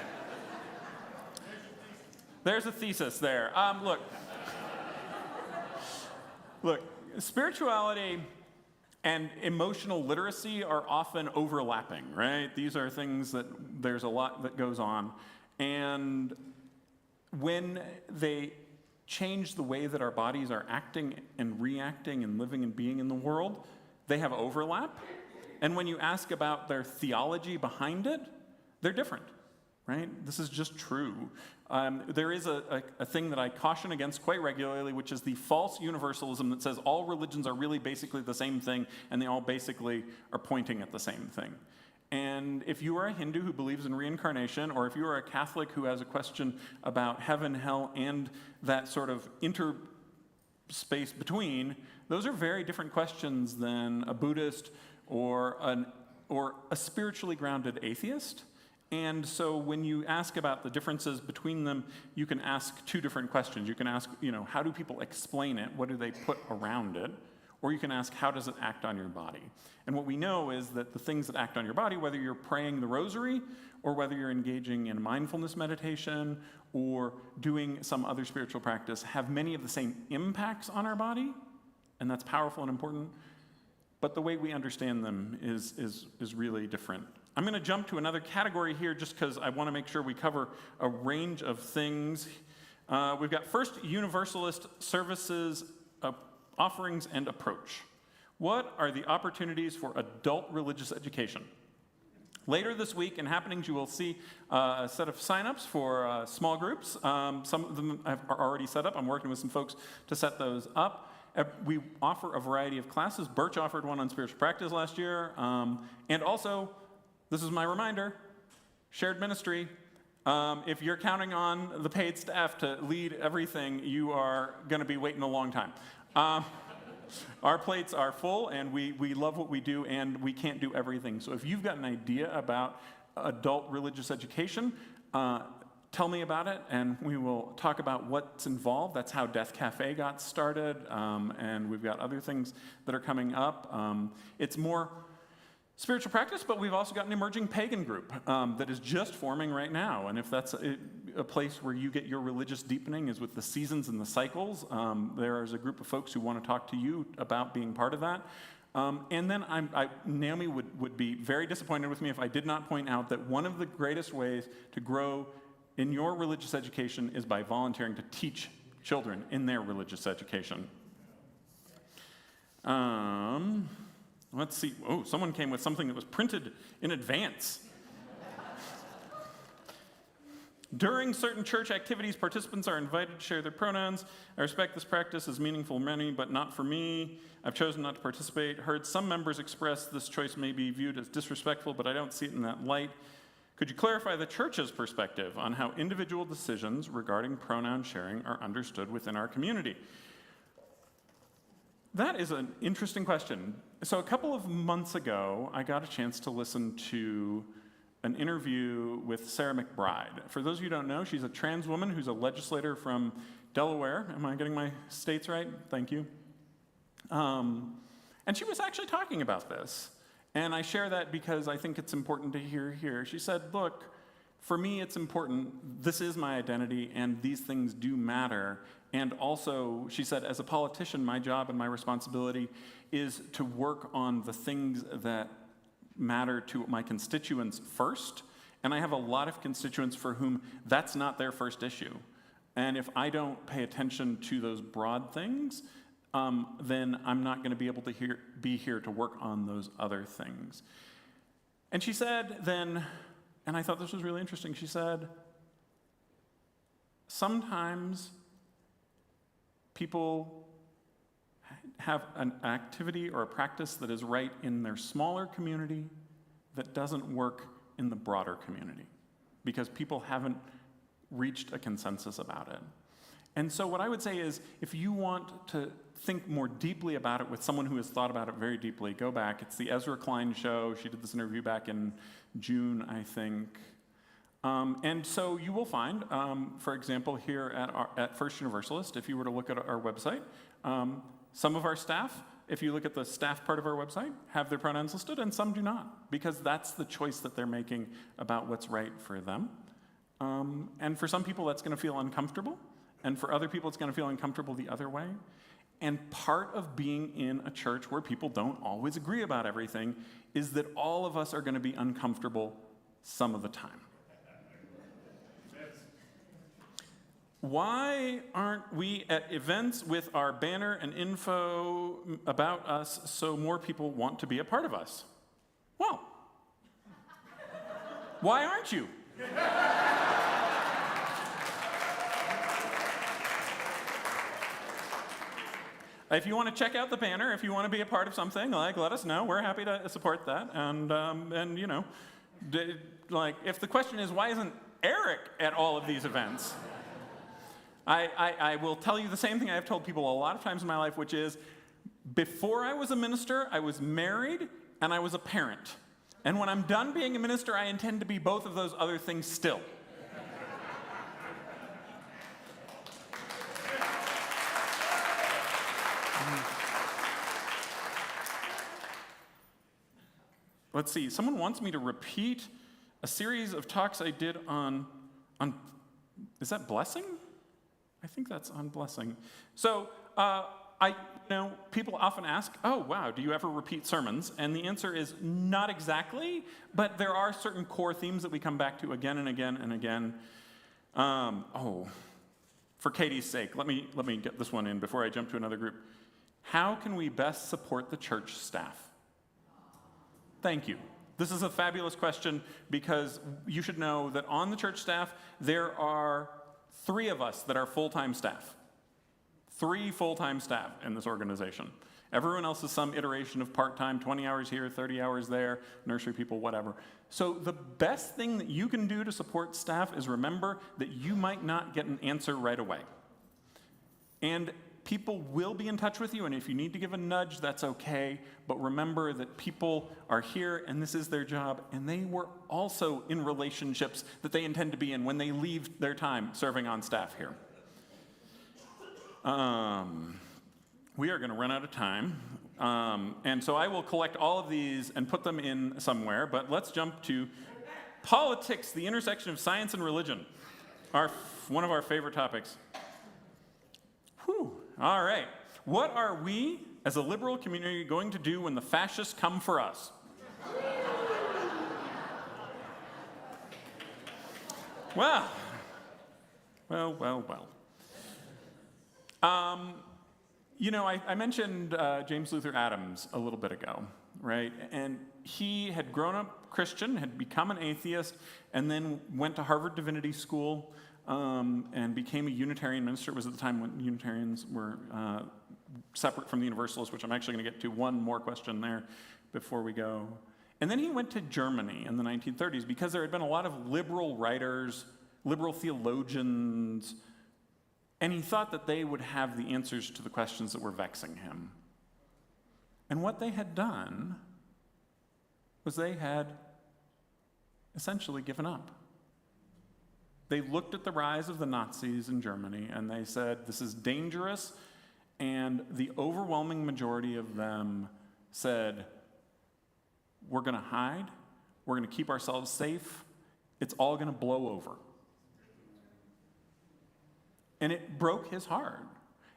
There's a thesis there. Look, spirituality and emotional literacy are often overlapping, right? These are things that there's a lot that goes on. And when they change the way that our bodies are acting and reacting and living and being in the world, they have overlap. And when you ask about their theology behind it, they're different, right? This is just true. There is a thing that I caution against quite regularly, which is the false universalism that says all religions are really basically the same thing, and they all basically are pointing at the same thing. And if you are a Hindu who believes in reincarnation, or if you are a Catholic who has a question about heaven, hell, and that sort of interspace between, those are very different questions than a Buddhist or a spiritually grounded atheist. And so when you ask about the differences between them, you can ask two different questions. You can ask, how do people explain it? What do they put around it? Or you can ask, how does it act on your body? And what we know is that the things that act on your body, whether you're praying the rosary or whether you're engaging in mindfulness meditation or doing some other spiritual practice, have many of the same impacts on our body, and that's powerful and important. But the way we understand them is really different. I'm going to jump to another category here just because I want to make sure we cover a range of things. We've got first, Universalist services, offerings, and approach. What are the opportunities for adult religious education? Later this week in Happenings, you will see a set of signups for small groups. Some of them are already set up. I'm working with some folks to set those up. We offer a variety of classes. Birch offered one on spiritual practice last year. And also, this is my reminder, shared ministry. If you're counting on the paid staff to lead everything, you are going to be waiting a long time. Our plates are full, and we love what we do, and we can't do everything. So if you've got an idea about adult religious education, tell me about it, and we will talk about what's involved. That's how Death Cafe got started, and we've got other things that are coming up. It's more spiritual practice, but we've also got an emerging pagan group that is just forming right now. And if that's a place where you get your religious deepening is with the seasons and the cycles, there is a group of folks who want to talk to you about being part of that. And then Naomi would be very disappointed with me if I did not point out that one of the greatest ways to grow in your religious education is by volunteering to teach children in their religious education. Let's see. Oh, someone came with something that was printed in advance. During certain church activities, participants are invited to share their pronouns. I respect this practice as meaningful for many, but not for me. I've chosen not to participate. Heard some members express this choice may be viewed as disrespectful, but I don't see it in that light. Could you clarify the church's perspective on how individual decisions regarding pronoun sharing are understood within our community? That is an interesting question. So a couple of months ago, I got a chance to listen to an interview with Sarah McBride. For those of you who don't know, she's a trans woman who's a legislator from Delaware. Am I getting my states right? Thank you. And she was actually talking about this. And I share that because I think it's important to hear here. She said, look, for me it's important, this is my identity, and these things do matter. And also, she said, as a politician, my job and my responsibility is to work on the things that matter to my constituents first. And I have a lot of constituents for whom that's not their first issue. And if I don't pay attention to those broad things, then I'm not going to be able to be here to work on those other things. And she said then, and I thought this was really interesting, she said, sometimes people have an activity or a practice that is right in their smaller community that doesn't work in the broader community because people haven't reached a consensus about it. And so what I would say is, if you want to think more deeply about it with someone who has thought about it very deeply, go back. It's the Ezra Klein Show. She did this interview back in June, I think. And so you will find, for example, here at First Universalist, if you were to look at our website, some of our staff, if you look at the staff part of our website, have their pronouns listed, and some do not, because that's the choice that they're making about what's right for them. And for some people, that's going to feel uncomfortable. And for other people, it's going to feel uncomfortable the other way. And part of being in a church where people don't always agree about everything is that all of us are going to be uncomfortable some of the time. Why aren't we at events with our banner and info about us so more people want to be a part of us? Well, why aren't you? If you want to check out the banner, if you want to be a part of something, let us know. We're happy to support that. And you know, if the question is, why isn't Eric at all of these events? I will tell you the same thing I have told people a lot of times in my life, which is, Before I was a minister, I was married and I was a parent. And when I'm done being a minister, I intend to be both of those other things still. Let's see, someone wants me to repeat a series of talks I did on is that blessing? I think that's on blessing. So, people often ask, oh, wow, do you ever repeat sermons? And the answer is not exactly, but there are certain core themes that we come back to again and again and again. For Katie's sake, let me get this one in before I jump to another group. How can we best support the church staff? Thank you. This is a fabulous question because you should know that on the church staff, there are 3 of us that are full-time staff. 3 full-time staff in this organization. Everyone else is some iteration of part-time, 20 hours here, 30 hours there, nursery people, whatever. So the best thing that you can do to support staff is remember that you might not get an answer right away. And people will be in touch with you, and if you need to give a nudge, that's okay. But remember that people are here, and this is their job, and they were also in relationships that they intend to be in when they leave their time serving on staff here. We are going to run out of time, and so I will collect all of these and put them in somewhere, but let's jump to politics, the intersection of science and religion, one of our favorite topics. Whew. All right. What are we, as a liberal community, going to do when the fascists come for us? Well. I mentioned James Luther Adams a little bit ago, right? And he had grown up Christian, had become an atheist, and then went to Harvard Divinity School and became a Unitarian minister. It was at the time when Unitarians were separate from the Universalists, which I'm actually going to get to one more question there before we go. And then he went to Germany in the 1930s because there had been a lot of liberal writers, liberal theologians, and he thought that they would have the answers to the questions that were vexing him. And what they had done was they had essentially given up. They looked at the rise of the Nazis in Germany and they said, this is dangerous, and the overwhelming majority of them said, we're going to hide, we're going to keep ourselves safe, it's all going to blow over. And it broke his heart.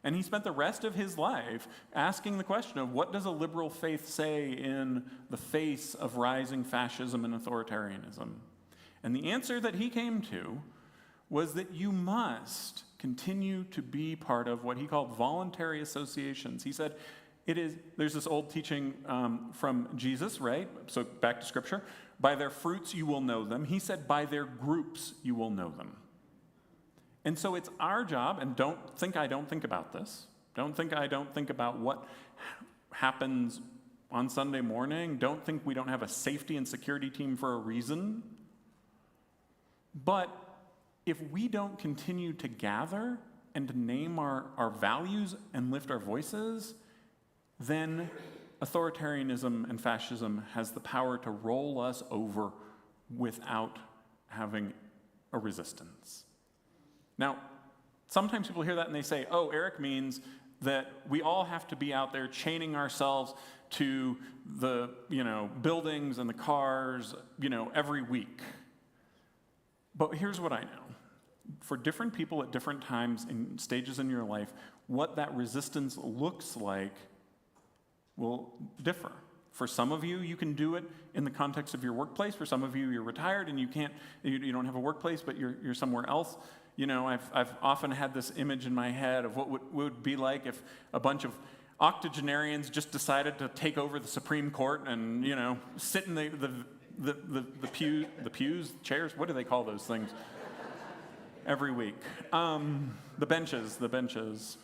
And he spent the rest of his life asking the question of what does a liberal faith say in the face of rising fascism and authoritarianism? And the answer that he came to was that you must continue to be part of what he called voluntary associations. He said, there's this old teaching from Jesus, right? So back to scripture. By their fruits you will know them. He said, by their groups you will know them. And so it's our job, and don't think I don't think about this. Don't think I don't think about what happens on Sunday morning. Don't think we don't have a safety and security team for a reason. But if we don't continue to gather and to name our values and lift our voices, then authoritarianism and fascism has the power to roll us over without having a resistance. Now, sometimes people hear that and they say, oh, Eric means that we all have to be out there chaining ourselves to the, buildings and the cars, every week. But here's what I know. For different people at different times and stages in your life, what that resistance looks like will differ. For some of you, you can do it in the context of your workplace. For some of you, you're retired and you don't have a workplace, but you're somewhere else. I've often had this image in my head of what would be like if a bunch of octogenarians just decided to take over the Supreme Court and, sit in the pews, chairs, what do they call those things? Every week. The benches.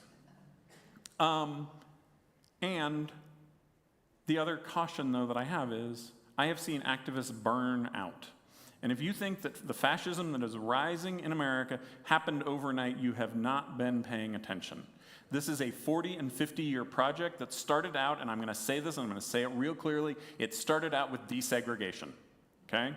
And the other caution, though, that I have is I have seen activists burn out. And if you think that the fascism that is rising in America happened overnight, you have not been paying attention. This is a 40 and 50-year project that started out, and I'm going to say this, and I'm going to say it real clearly, it started out with desegregation, okay?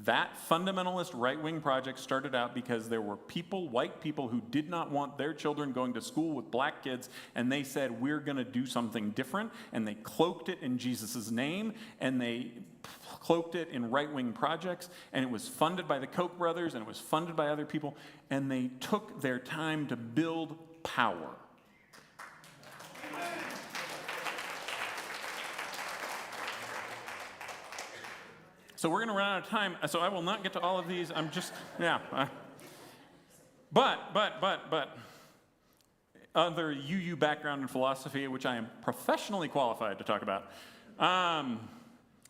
That fundamentalist right-wing project started out because there were people, white people, who did not want their children going to school with black kids, and they said, we're going to do something different, and they cloaked it in Jesus' name, and they cloaked it in right-wing projects, and it was funded by the Koch brothers, and it was funded by other people, and they took their time to build power. So we're going to run out of time, so I will not get to all of these. I'm just, yeah. But, other UU background in philosophy, which I am professionally qualified to talk about.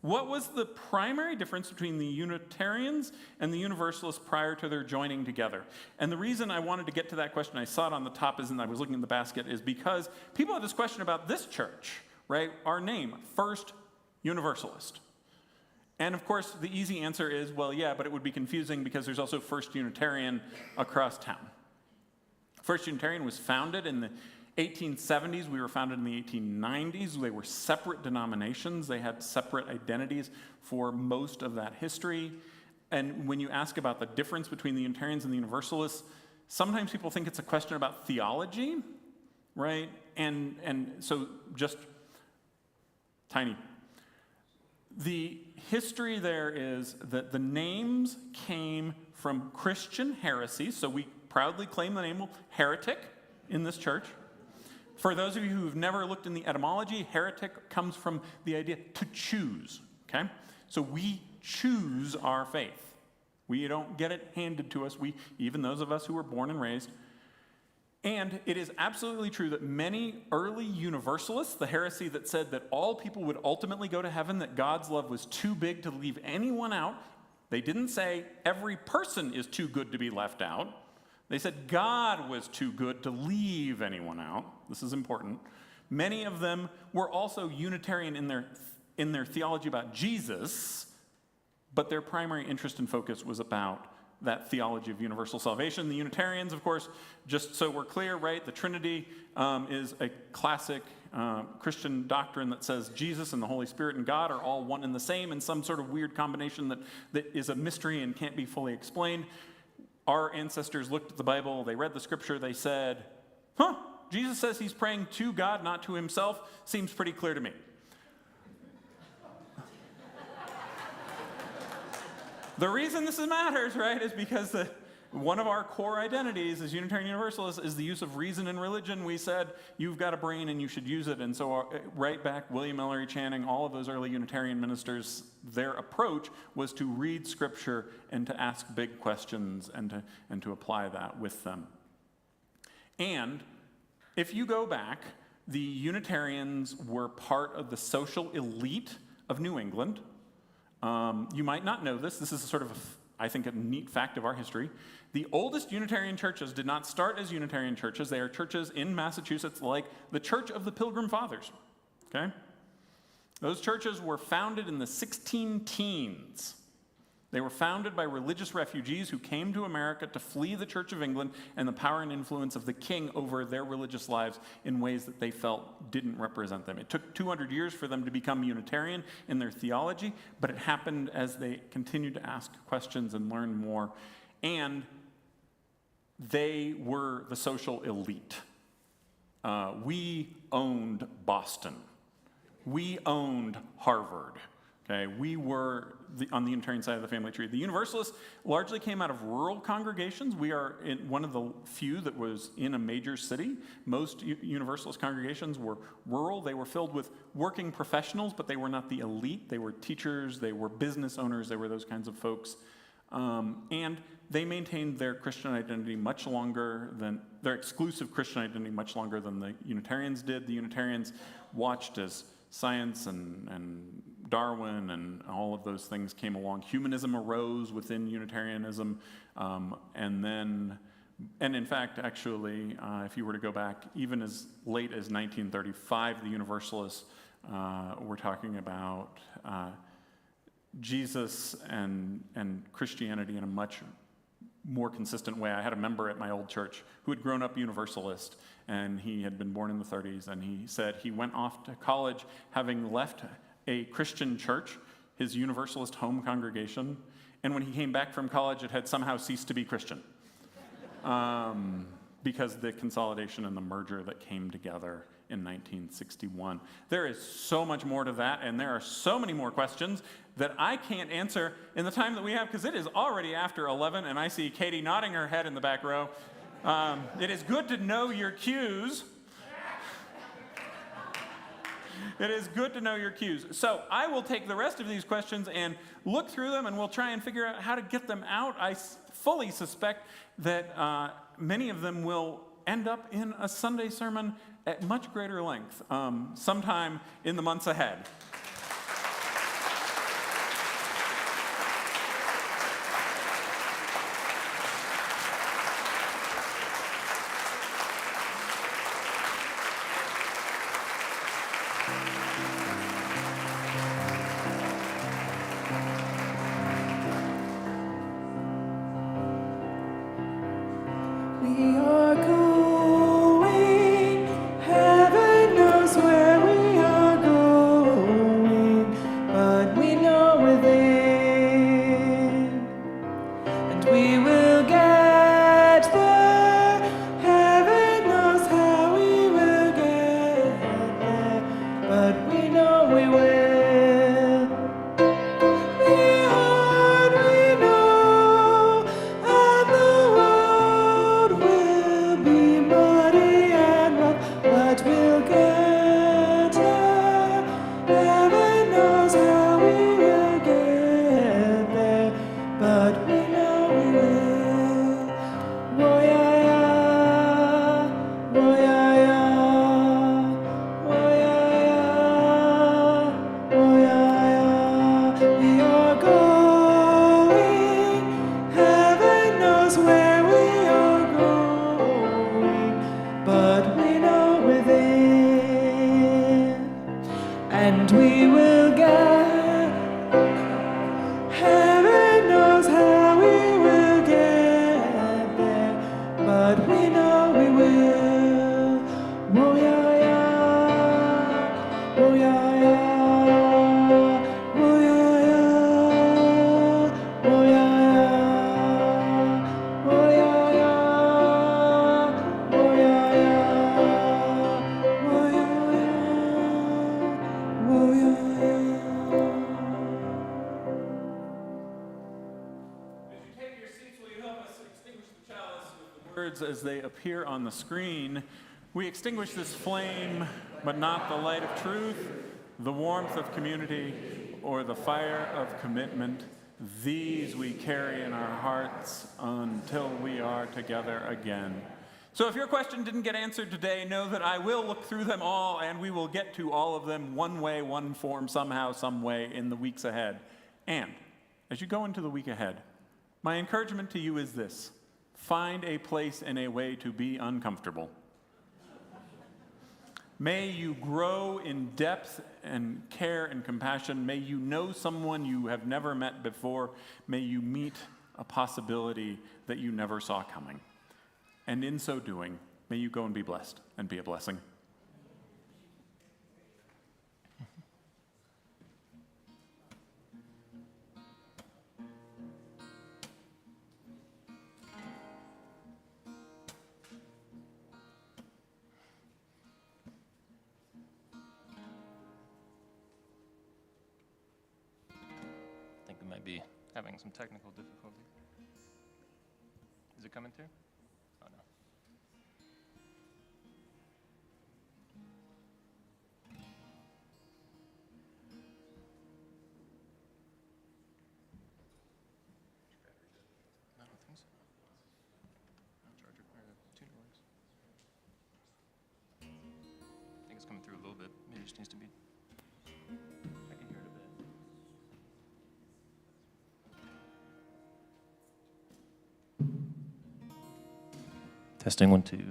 What was the primary difference between the Unitarians and the Universalists prior to their joining together? And the reason I wanted to get to that question, I saw it on the top, as I was looking in the basket, is because people have this question about this church, right? Our name, First Universalist. And of course, the easy answer is, well, yeah, but it would be confusing because there's also First Unitarian across town. First Unitarian was founded in the 1870s. We were founded in the 1890s. They were separate denominations. They had separate identities for most of that history. And when you ask about the difference between the Unitarians and the Universalists, sometimes people think it's a question about theology, right? And so just tiny. The history there is that the names came from Christian heresy, so we proudly claim the name heretic in this church. For those of you who've never looked in the etymology, heretic comes from the idea to choose, okay? So we choose our faith. We don't get it handed to us, even those of us who were born and raised. And it is absolutely true that many early Universalists, the heresy that said that all people would ultimately go to heaven, that God's love was too big to leave anyone out, they didn't say every person is too good to be left out. They said God was too good to leave anyone out. This is important. Many of them were also Unitarian in their theology about Jesus, but their primary interest and focus was about that theology of universal salvation. The Unitarians, of course, just so we're clear, right, the Trinity is a classic Christian doctrine that says Jesus and the Holy Spirit and God are all one and the same in some sort of weird combination that is a mystery and can't be fully explained. Our ancestors looked at the Bible, they read the scripture, they said, Jesus says he's praying to God, not to himself. Seems pretty clear to me. The reason this matters, right, is because one of our core identities as Unitarian Universalists is the use of reason in religion. We said, you've got a brain and you should use it. And so right back, William Ellery Channing, all of those early Unitarian ministers, their approach was to read Scripture and to ask big questions and to apply that with them. And if you go back, the Unitarians were part of the social elite of New England. You might not know this. This is sort of, I think, a neat fact of our history. The oldest Unitarian churches did not start as Unitarian churches. They are churches in Massachusetts like the Church of the Pilgrim Fathers, okay? Those churches were founded in the 16 teens. They were founded by religious refugees who came to America to flee the Church of England and the power and influence of the king over their religious lives in ways that they felt didn't represent them. It took 200 years for them to become Unitarian in their theology, but it happened as they continued to ask questions and learn more. And they were the social elite. We owned Boston. We owned Harvard. Okay, we were on the Unitarian side of the family tree. The Universalists largely came out of rural congregations. We are in one of the few that was in a major city. Most Universalist congregations were rural. They were filled with working professionals, but they were not the elite. They were teachers, they were business owners, they were those kinds of folks. And they maintained their Christian identity much longer than, their exclusive Christian identity much longer than the Unitarians did. The Unitarians watched as science and Darwin and all of those things came along. Humanism arose within Unitarianism, and in fact, actually, if you were to go back even as late as 1935, the Universalists were talking about Jesus and Christianity in a much more consistent way. I had a member at my old church who had grown up Universalist, and he had been born in the 30s, and he said he went off to college having left a Christian church, his Universalist home congregation, and when he came back from college, it had somehow ceased to be Christian. Because the consolidation and the merger that came together in 1961. There is so much more to that, and there are so many more questions that I can't answer in the time that we have, because it is already after 11, and I see Katie nodding her head in the back row. It is good to know your cues. It is good to know your cues. So I will take the rest of these questions and look through them, and we'll try and figure out how to get them out. I fully suspect that many of them will end up in a Sunday sermon at much greater length sometime in the months ahead. We are going, heaven knows where we are going, but we know within, and we will get there. Heaven knows how we will get there, but we know we will. Beyond we know, and the road will be muddy and rough, but we'll get there. Heaven knows how we will get there, but we know we will. Oh yeah, yeah. Oh yeah, yeah. Oh yeah, yeah. Oh yeah, yeah. We are going. Heaven knows where we are going, but we know within, and we will get. Heaven knows how we will get there, but we know we will. Oh yeah, yeah. Oh yeah, yeah. Oh yeah, yeah. Oh yeah, yeah. Oh yeah, yeah. Oh yeah, yeah. Oh yeah, yeah. Oh yeah, yeah. As you take your seats, will you help us extinguish the chalice with the words as they appear on the screen? We extinguish this flame, but not the light of truth, the warmth of community, or the fire of commitment. These we carry in our hearts until we are together again. So if your question didn't get answered today, know that I will look through them all, and we will get to all of them one way, one form, somehow, some way in the weeks ahead. And as you go into the week ahead, my encouragement to you is this: find a place and a way to be uncomfortable. May you grow in depth and care and compassion. May you know someone you have never met before. May you meet a possibility that you never saw coming. And in so doing, may you go and be blessed and be a blessing. I think we might be having some technical difficulty. Is it coming through? Oh, no. I don't think so. No charger or tuner works. I think it's coming through a little bit. Maybe it just needs to be. I can hear it a bit. Testing 1, 2. There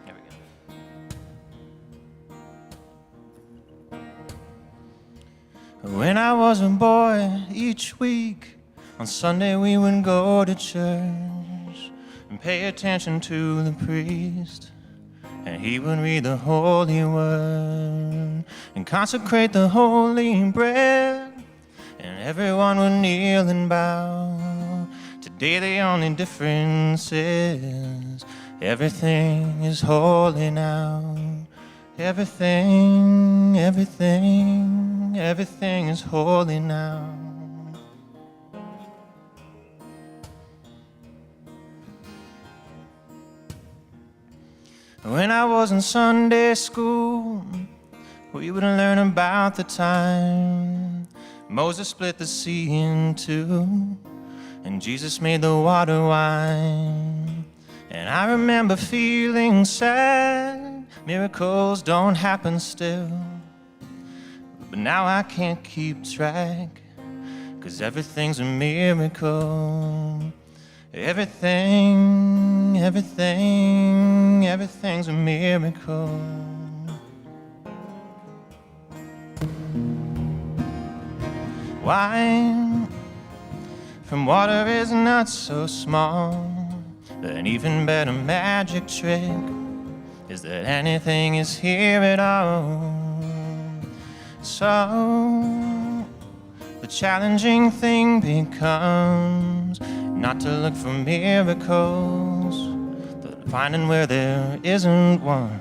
we go. When I was a boy, each week on Sunday we would go to church and pay attention to the priest, and he would read the holy word and consecrate the holy bread, and everyone would kneel and bow. Today the only difference is everything is holy now. Everything is holy now. When I was in Sunday school, we would learn about the time Moses split the sea in two, and Jesus made the water wine. And I remember feeling sad, miracles don't happen still. But now I can't keep track, 'cause everything's a miracle. Everything's a miracle. Wine from water is not so small. An even better magic trick is that anything is here at all. So the challenging thing becomes not to look for miracles, but finding where there isn't one.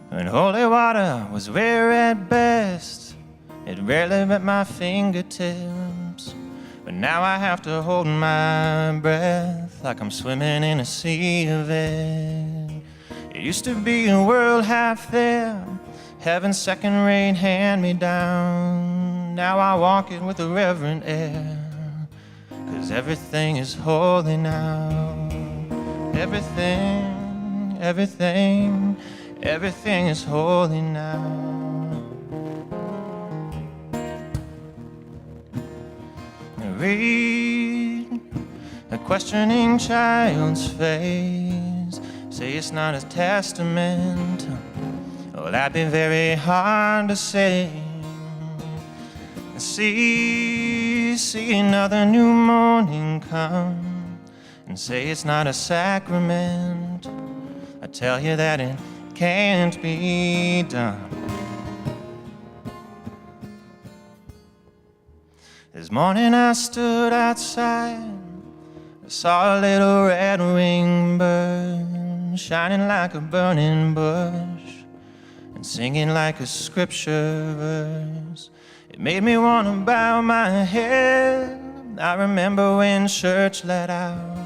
When holy water was rare at best, it rarely met my fingertips. But now I have to hold my breath like I'm swimming in a sea of it. It used to be a world half there, heaven's second-rate hand-me-down. Now I walk it with a reverent air, 'cause everything is holy now. Everything is holy now. Read a questioning child's face, say it's not a testament. Oh, that'd be very hard to say. See another new morning come and say it's not a sacrament. I tell you that it can't be done. This morning I stood outside, I saw a little red-winged bird shining like a burning bush and singing like a scripture verse. It made me want to bow my head. I remember when church let out,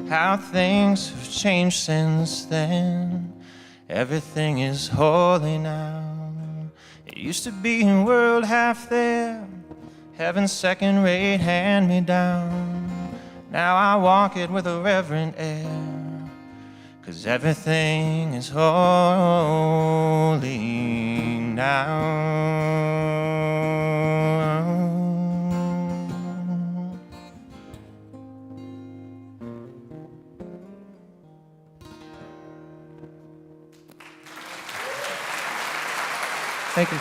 how things have changed since then. Everything is holy now. It used to be a world half there, heaven's second-rate hand-me-down. Now I walk it with a reverent air, 'cause everything is holy now. Thank you.